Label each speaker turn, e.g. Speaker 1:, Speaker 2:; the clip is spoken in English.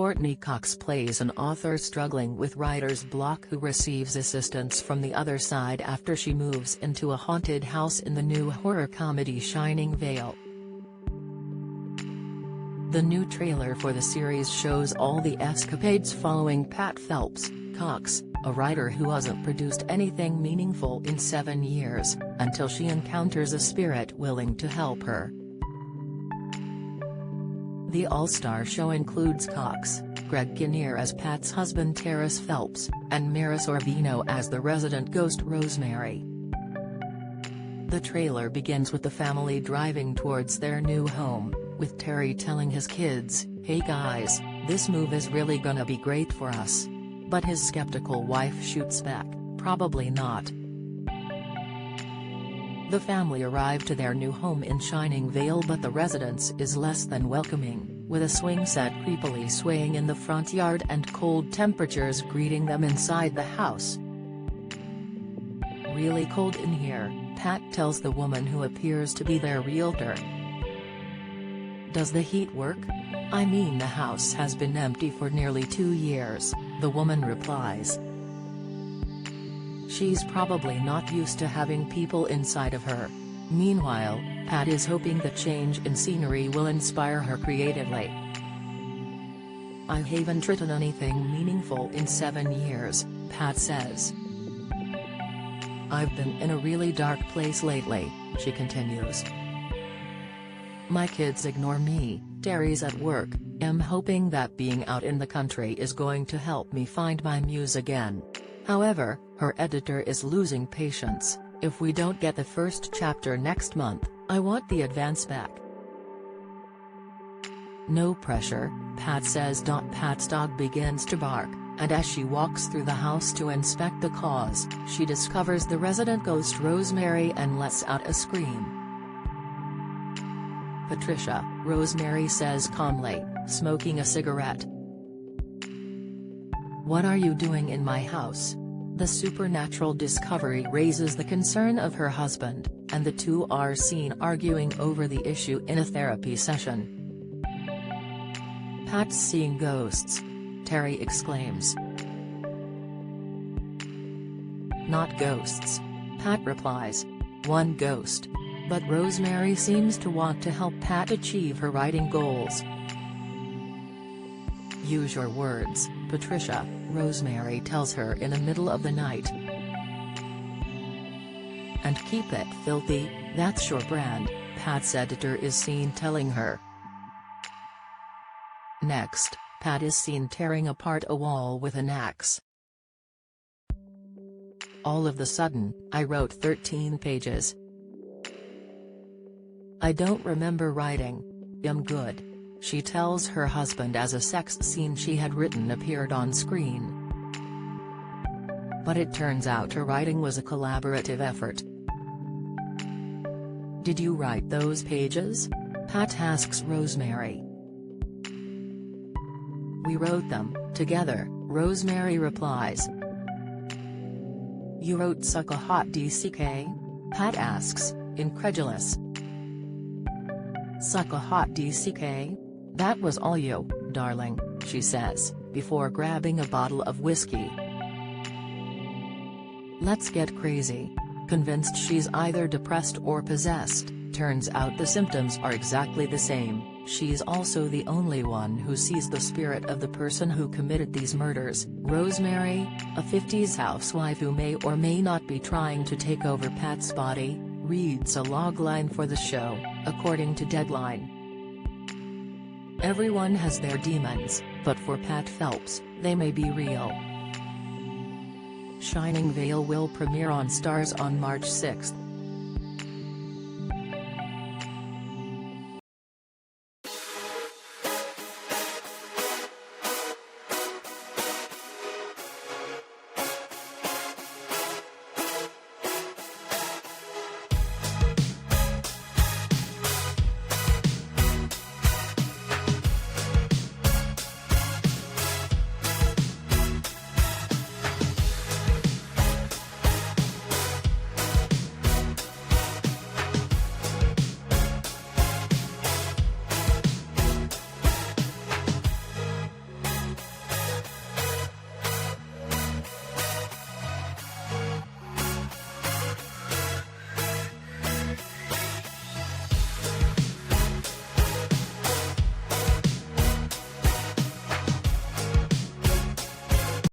Speaker 1: Courteney Cox plays an author struggling with writer's block who receives assistance from the other side after she moves into a haunted house in the new horror comedy Shining Vale. The new trailer for the series shows all the escapades following Pat Phelps, Cox, a writer who hasn't produced anything meaningful in 7 years, until she encounters a spirit willing to help her. The all-star show includes Cox, Greg Kinnear as Pat's husband Terrace Phelps, and Mira Sorvino as the resident ghost Rosemary. The trailer begins with the family driving towards their new home, with Terry telling his kids, "Hey guys, this move is really gonna be great for us." But his skeptical wife shoots back, "Probably not." The family arrive to their new home in Shining Vale, but the residence is less than welcoming, with a swing set creepily swaying in the front yard and cold temperatures greeting them inside the house. "Really cold in here," Pat tells the woman who appears to be their realtor. "Does the heat work? I mean, the house has been empty for nearly 2 years," the woman replies. She's probably not used to having people inside of her. Meanwhile, Pat is hoping the change in scenery will inspire her creatively. "I haven't written anything meaningful in 7 years, Pat says. "I've been in a really dark place lately," she continues. "My kids ignore me, Terry's at work, I'm hoping that being out in the country is going to help me find my muse again." However, her editor is losing patience. "If we don't get the first chapter next month, I want the advance back." "No pressure," Pat says. Pat's dog begins to bark, and as she walks through the house to inspect the cause, she discovers the resident ghost Rosemary and lets out a scream. "Patricia," Rosemary says calmly, smoking a cigarette. "What are you doing in my house?" The supernatural discovery raises the concern of her husband, and the two are seen arguing over the issue in a therapy session. "Pat's seeing ghosts," Terry exclaims. "Not ghosts," Pat replies. "One ghost." But Rosemary seems to want to help Pat achieve her writing goals. "Use your words, Patricia," Rosemary tells her in the middle of the night. "And keep it filthy, that's your brand," Pat's editor is seen telling her. Next, Pat is seen tearing apart a wall with an axe. "All of the sudden, I wrote 13 pages. I don't remember writing. I'm good," she tells her husband as a sex scene she had written appeared on screen. But it turns out her writing was a collaborative effort. "Did you write those pages?" Pat asks Rosemary. "We wrote them, together," Rosemary replies. "You wrote Suck a Hot DCK?" Pat asks, incredulous. "Suck a Hot DCK? That was all you, darling," she says, before grabbing a bottle of whiskey. "Let's get crazy." Convinced she's either depressed or possessed, turns out the symptoms are exactly the same. She's also the only one who sees the spirit of the person who committed these murders. Rosemary, a 50s housewife who may or may not be trying to take over Pat's body, reads a logline for the show, according to Deadline. "Everyone has their demons, but for Pat Phelps, they may be real." Shining Vale will premiere on Starz on March 6.